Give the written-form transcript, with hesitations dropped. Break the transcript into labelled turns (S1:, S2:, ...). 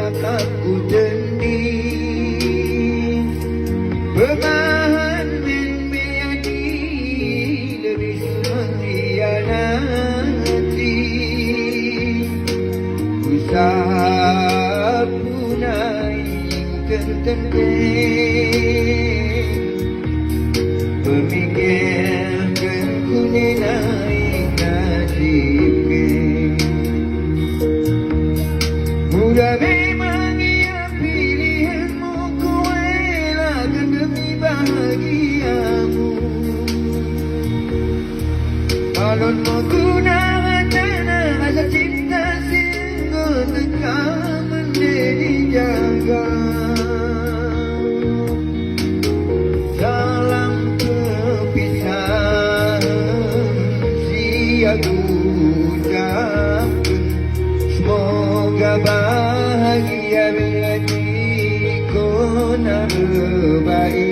S1: akakku jenis Berbahan menmeyadi lebih mengkhianati Usahaku naik tertenteng Memikirkan ku naik nasibkan Mudah memang ia pilihanmu Ku relakan demi bahagiamu Alun menggunakan tanah Rasa cinta sehingga tegak menjadi jaga Dalam kepisahan Aku ucapkan Semoga bahagia bila diriku nak berbaik